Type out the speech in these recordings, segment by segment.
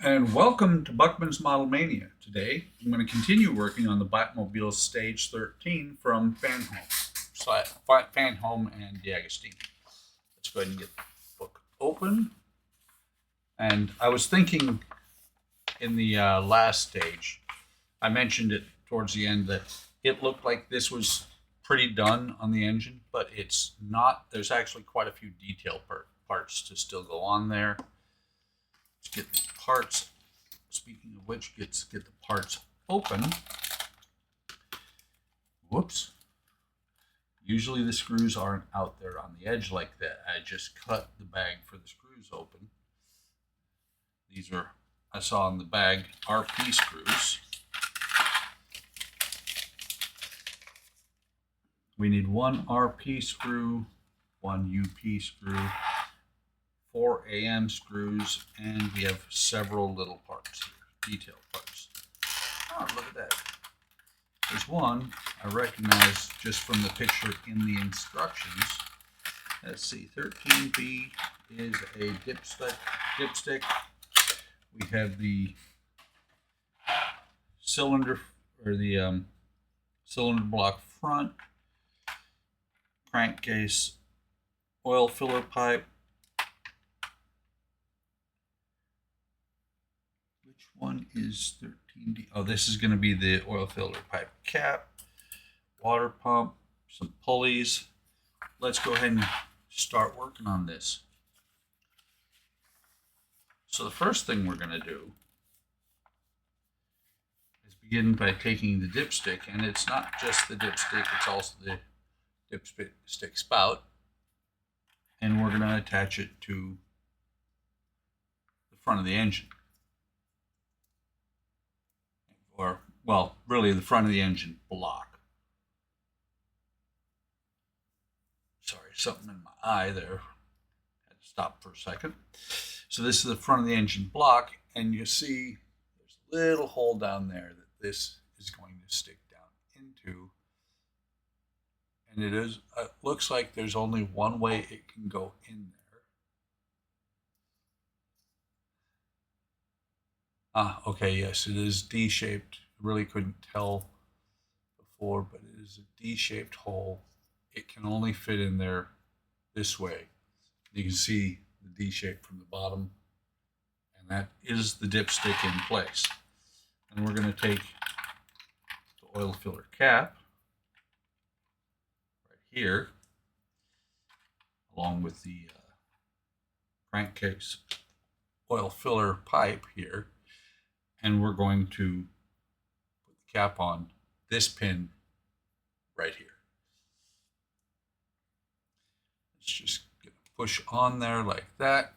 And welcome to Buckman's Model Mania. Today, I'm going to continue working on the Batmobile Stage 13 from Fanhome and DeAgostini. Let's go ahead and get the book open. And I was thinking in the last stage, I mentioned it towards the end that it looked like this was pretty done on the engine, but it's not. There's actually quite a few detail parts to still go on there. Let's get the parts. Speaking of which, get the parts open. Whoops. Usually the screws aren't out there on the edge like that. I just cut the bag for the screws open. These are, I saw in the bag, RP screws. We need one RP screw, one UP screw, 4 AM screws, and we have several little parts here, detail parts. Oh, look at that. There's one I recognize just from the picture in the instructions. Let's see, 13B is a dipstick. We have the cylinder, or the cylinder block front, crankcase, oil filler pipe. Which one is 13D? Oh, this is going to be the oil filler pipe cap, water pump, some pulleys. Let's go ahead and start working on this. So the first thing we're going to do is begin by taking the dipstick, and it's not just the dipstick, it's also the dipstick spout, and we're going to attach it to the front of the engine. Or, well, really the front of the engine block. Sorry, something in my eye there. Had to stop for a second. So this is the front of the engine block, and you see there's a little hole down there that this is going to stick down into. And it looks like there's only one way it can go in there. Okay, yes, it is D-shaped. I really couldn't tell before, but it is a D-shaped hole. It can only fit in there this way. You can see the D shape from the bottom, and that is the dipstick in place. And we're going to take the oil filler cap right here, along with the crankcase oil filler pipe here, and we're going to put the cap on this pin right here. Let's just push on there like that.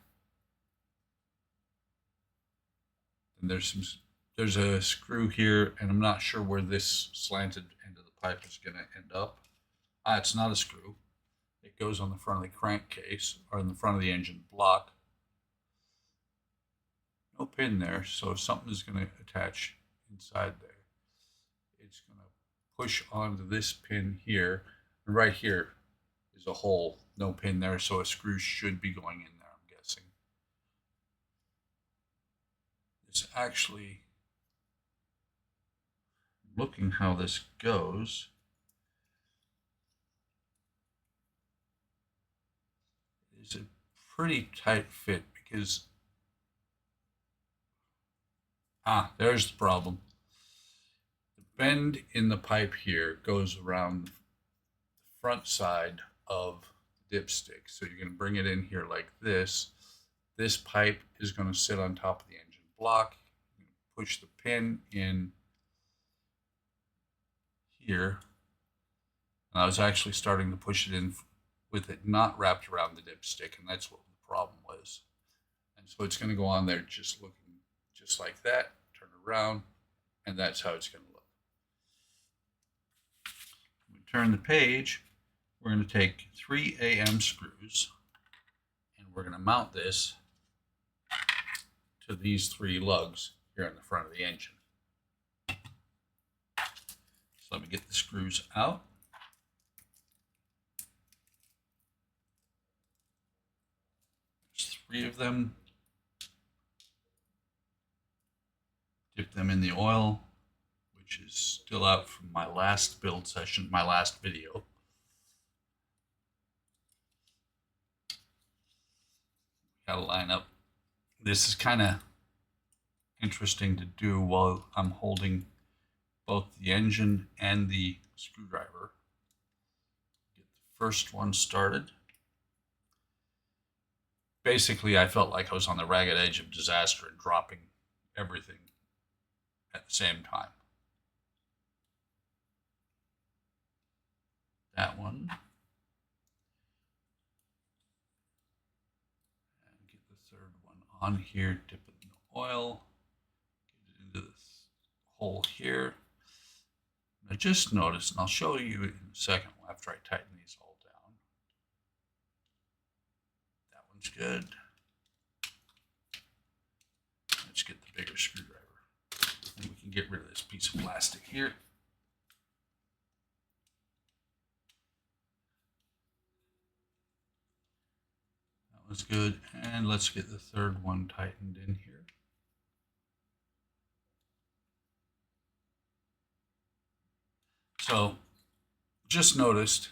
And there's a screw here, and I'm not sure where this slanted end of the pipe is going to end up. It's not a screw. It goes on the front of the crankcase, or in the front of the engine block. No pin there, so something is going to attach inside there. It's going to push onto this pin here, and right here is a hole. No pin there, so a screw should be going in there, I'm guessing. It's actually, looking how this goes, it's a pretty tight fit because, there's the problem. The bend in the pipe here goes around the front side of the dipstick. So you're going to bring it in here like this. This pipe is going to sit on top of the engine block. You push the pin in here. And I was actually starting to push it in with it not wrapped around the dipstick, and that's what the problem was. And so it's going to go on there just looking just like that, turn around, and that's how it's going to look. When we turn the page, we're going to take 3 AM screws, and we're going to mount this to these 3 lugs here in the front of the engine. So let me get the screws out. There's 3 of them. dip them in the oil, which is still out from my last build session, my last video. Gotta line up. This is kind of interesting to do while I'm holding both the engine and the screwdriver. Get the first one started. Basically, I felt like I was on the ragged edge of disaster and dropping everything at the same time. That one. And get the third one on here, dip it in the oil, get it into this hole here. Now just notice, and I'll show you in a second after I tighten these all down. That one's good. Let's get the bigger screwdriver. And we can get rid of this piece of plastic here. That was good. And let's get the third one tightened in here. So just noticed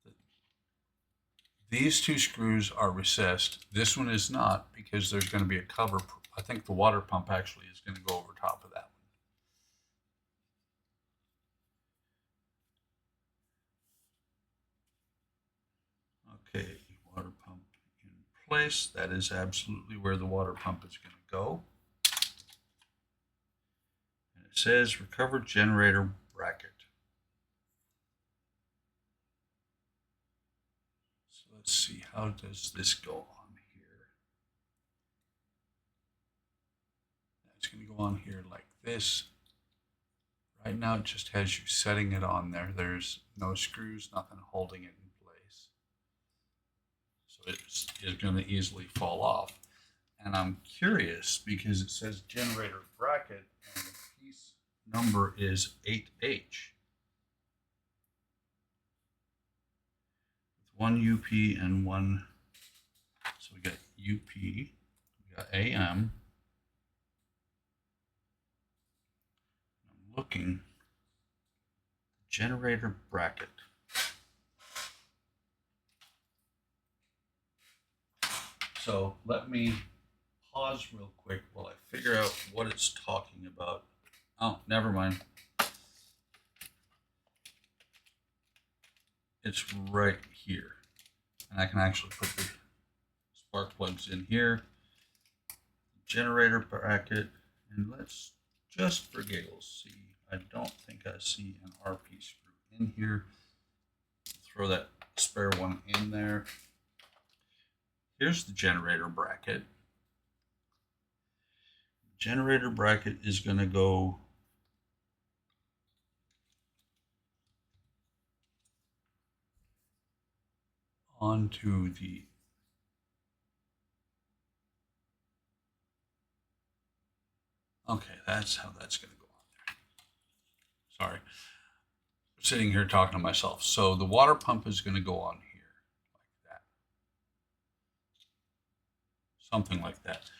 that these two screws are recessed. This one is not, because there's going to be a cover. I think the water pump actually is going to go over top of that one. Okay, water pump in place. That is absolutely where the water pump is going to go. And it says recovered generator bracket. So let's see, how does this go on here? It's going to go on here like this. Right now it just has you setting it on there. There's no screws, nothing holding it in place. So it's going to easily fall off. And I'm curious because it says generator bracket and the piece number is 8H. With one UP and one, so we got UP, we got AM. I'm looking, generator bracket. So let me pause real quick while I figure out what it's talking about. Oh, never mind. It's right here. And I can actually put the spark plugs in here. Generator bracket. And let's just for giggles see. I don't think I see an RP screw in here. Throw that spare one in there. Here's the generator bracket. Generator bracket is going to go onto the okay, that's how that's going to go on there. Sorry, I'm sitting here talking to myself. So the water pump is going to go on here like that, something like that,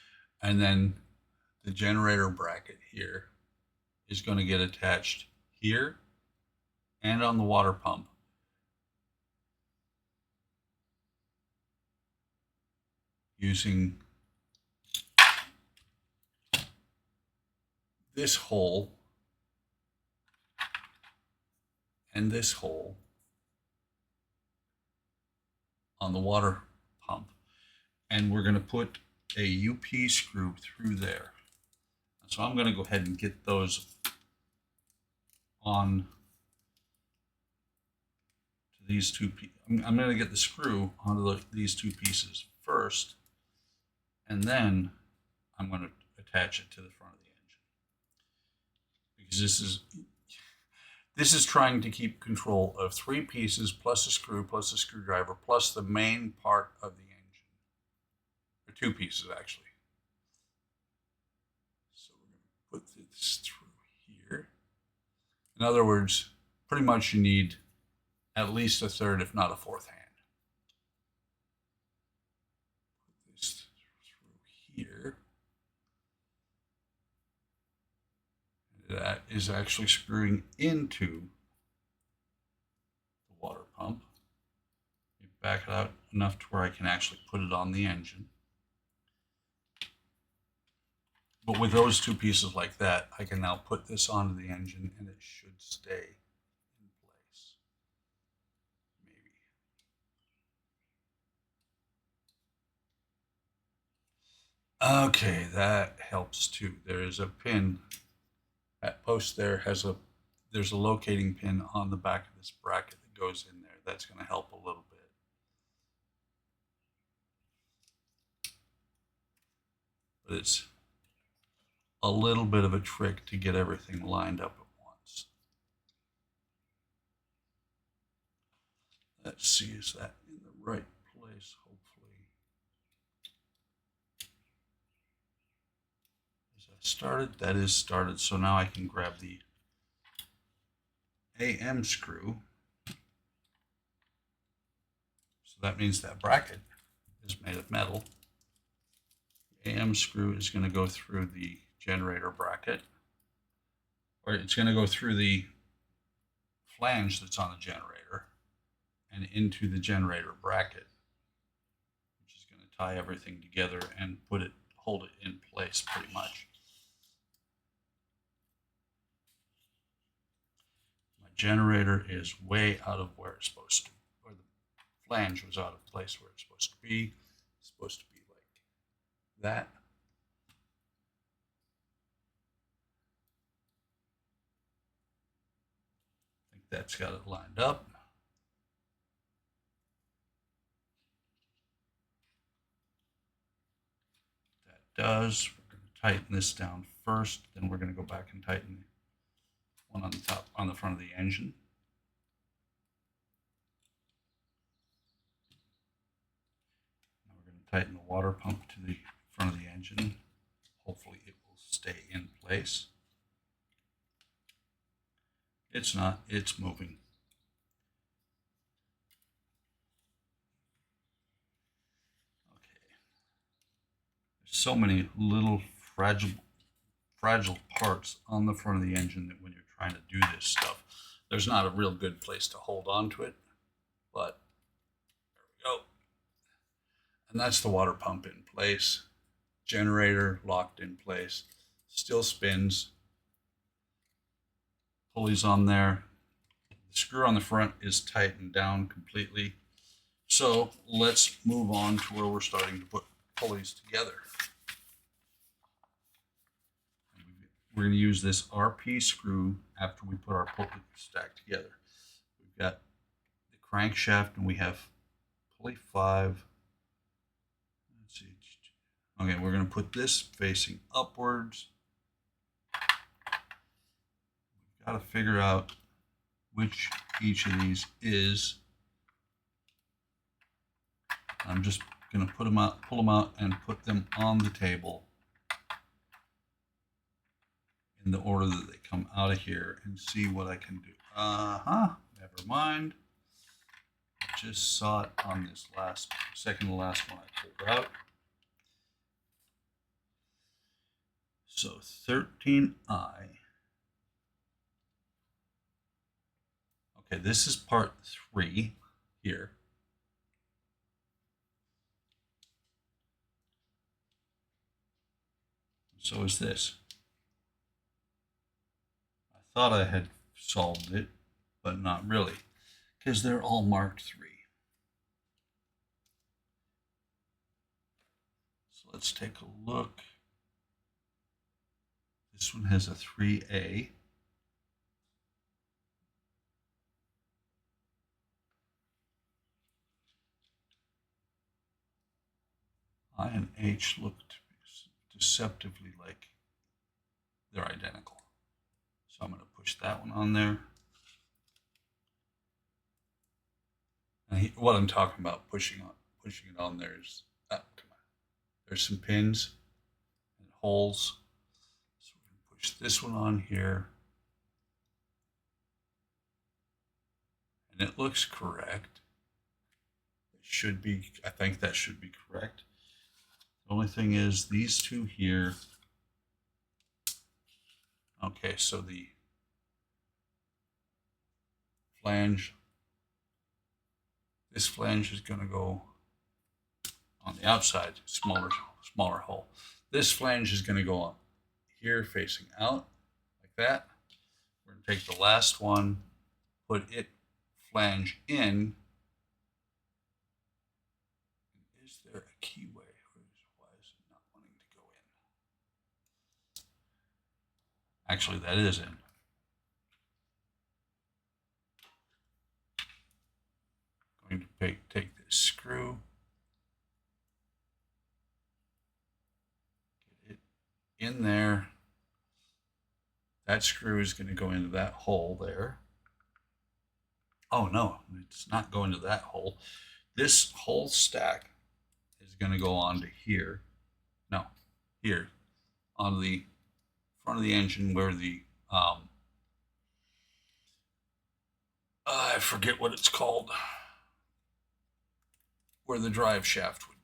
and then the generator bracket here is going to get attached here and on the water pump using this hole and this hole on the water pump. And we're going to put a UP screw through there. So I'm going to go ahead and get those on to these two pieces. I'm going to get the screw onto these two pieces first, and then I'm going to attach it to the front of the engine. Because this is trying to keep control of three pieces plus a screw plus a screwdriver plus the main part of the engine. Or two pieces actually. So we're going to put this through here. In other words, pretty much you need at least a third, if not a fourth hand. Put this through here. that is actually screwing into the water pump. Back it out enough to where I can actually put it on the engine. But with those two pieces like that, I can now put this onto the engine and it should stay in place. Maybe. Okay, that helps too. There is a pin. That post there there's a locating pin on the back of this bracket that goes in there. That's going to help a little bit. But it's a little bit of a trick to get everything lined up at once. Let's see, is that in the right place? Hopefully. Is that started? That is started. So now I can grab the AM screw. So that means that bracket is made of metal. The AM screw is going to go through the generator bracket, or it's going to go through the flange that's on the generator and into the generator bracket, which is going to tie everything together and hold it in place pretty much. My generator is way out of where it's supposed to, or the flange was out of place where it's supposed to be. It's supposed to be like that. I think that's got it lined up. That does. We're going to tighten this down first, then we're going to go back and tighten one on the top, on the front of the engine. Now we're going to tighten the water pump to the front of the engine. Hopefully it will stay in place. It's not, it's moving. Okay. There's so many little fragile parts on the front of the engine that when you're trying to do this stuff, there's not a real good place to hold on to it, but there we go. And that's the water pump in place. Generator locked in place. Still spins. Pulleys on there. The screw on the front is tightened down completely. So let's move on to where we're starting to put pulleys together. We're going to use this RP screw after we put our pulley stack together. We've got the crankshaft and we have pulley 5. Let's see. Okay, we're going to put this facing upwards. We've got to figure out which each of these is. I'm just going to pull them out and put them on the table in the order that they come out of here and see what I can do. Never mind. Just saw it on this second to last one I pulled out. So 13I. Okay, this is part 3 here. So is this. I thought I had solved it, but not really, because they're all marked 3. So let's take a look. This one has a 3A. I and H look deceptively like they're identical. So I'm going to push that one on there. And what I'm talking about pushing it on there is, come on. There's some pins and holes. So we're going to push this one on here. And it looks correct. It should be, I think that should be correct. The only thing is these two here Okay, so the flange, this flange is going to go on the outside, smaller hole. This flange is going to go on here facing out like that. We're going to take the last one, put it flange in. Is there a keyway? Why is it not wanting to go in? Actually, that is in. Going to take this screw, get it in there. That screw is going to go into that hole there. Oh no, it's not going to that hole. This whole stack is going to go onto here. No, here, on the front of the engine where the I forget what it's called, where the drive shaft would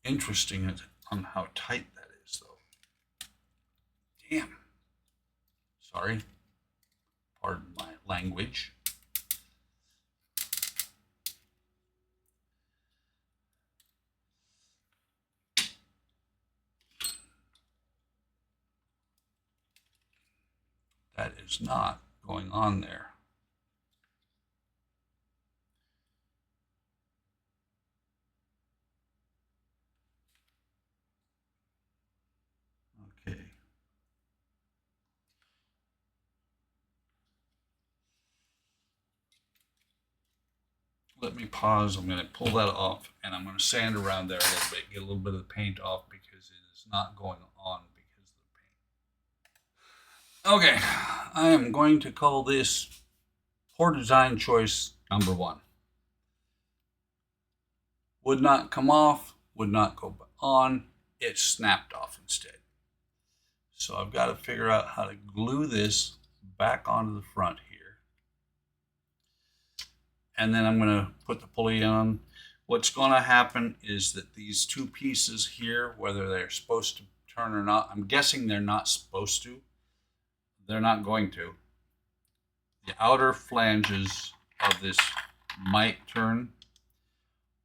be. Interesting on how tight that is, though. Damn. Sorry. Pardon my language. That is not going on there. Okay. Let me pause. I'm going to pull that off and I'm going to sand around there a little bit, get a little bit of the paint off because it is not going on because of the paint. Okay, I am going to call this poor design choice number 1. Would not come off, would not go on, it snapped off instead. So I've got to figure out how to glue this back onto the front here. And then I'm going to put the pulley on. What's going to happen is that these two pieces here, whether they're supposed to turn or not, I'm guessing they're not supposed to. They're not going to. The outer flanges of this might turn,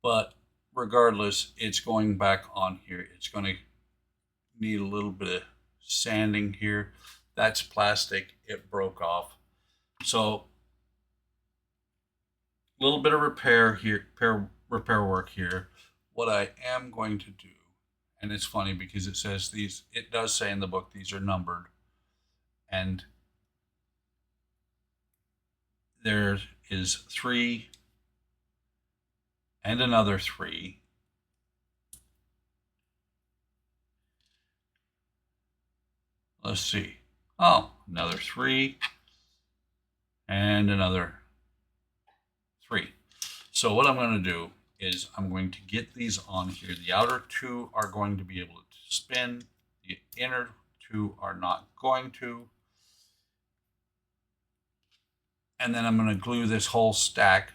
but regardless, it's going back on here. It's going to need a little bit of sanding here. That's plastic. It broke off. So a little bit of repair here, repair work here. What I am going to do, and it's funny because it says these, it does say in the book these are numbered, and there is 3 and another 3. Let's see. Oh, another 3 and another 3. So what I'm going to do is I'm going to get these on here. The outer 2 are going to be able to spin. The inner 2 are not going to. And then I'm going to glue this whole stack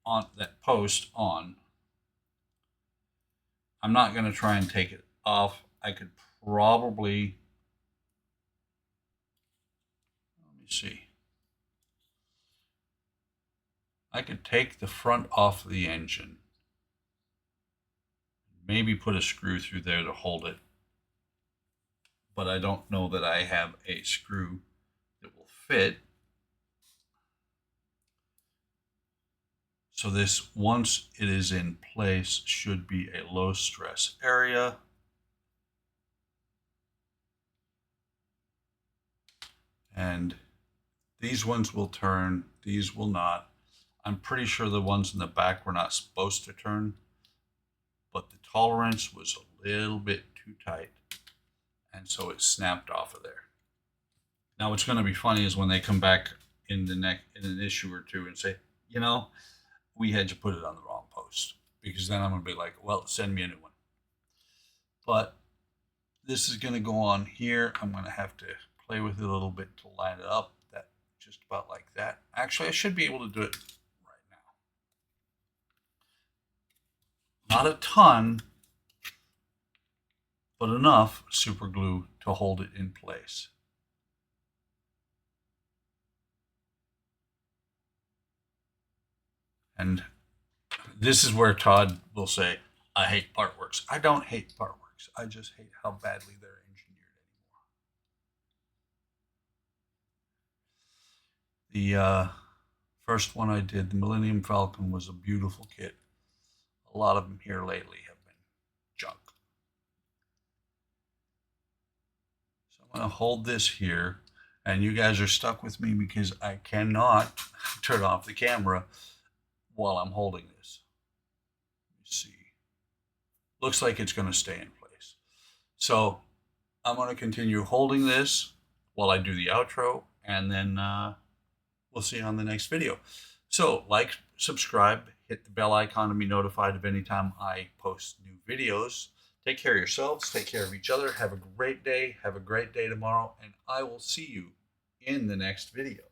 on that post on. I'm not going to try and take it off. I could probably, let me see. I could take the front off the engine, maybe put a screw through there to hold it, but I don't know that I have a screw that will fit. So this, once it is in place, should be a low stress area. And these ones will turn, these will not. I'm pretty sure the ones in the back were not supposed to turn, but the tolerance was a little bit too tight. And so it snapped off of there. Now what's going to be funny is when they come back in an issue or two and say, you know, we had you put it on the wrong post, because then I'm going to be like, well, send me a new one. But this is going to go on here. I'm going to have to play with it a little bit to line it up. That just about like that. Actually, I should be able to do it right now. Not a ton, but enough super glue to hold it in place. And this is where Todd will say, I hate partworks. I don't hate partworks. I just hate how badly they're engineered anymore. The first one I did, the Millennium Falcon, was a beautiful kit. A lot of them here lately have been junk. So I'm going to hold this here, and you guys are stuck with me because I cannot turn off the camera while I'm holding this. Let me see. Looks like it's going to stay in place. So I'm going to continue holding this while I do the outro, and then we'll see you on the next video. So like, subscribe, hit the bell icon to be notified of any time I post new videos. Take care of yourselves, take care of each other. Have a great day tomorrow, and I will see you in the next video.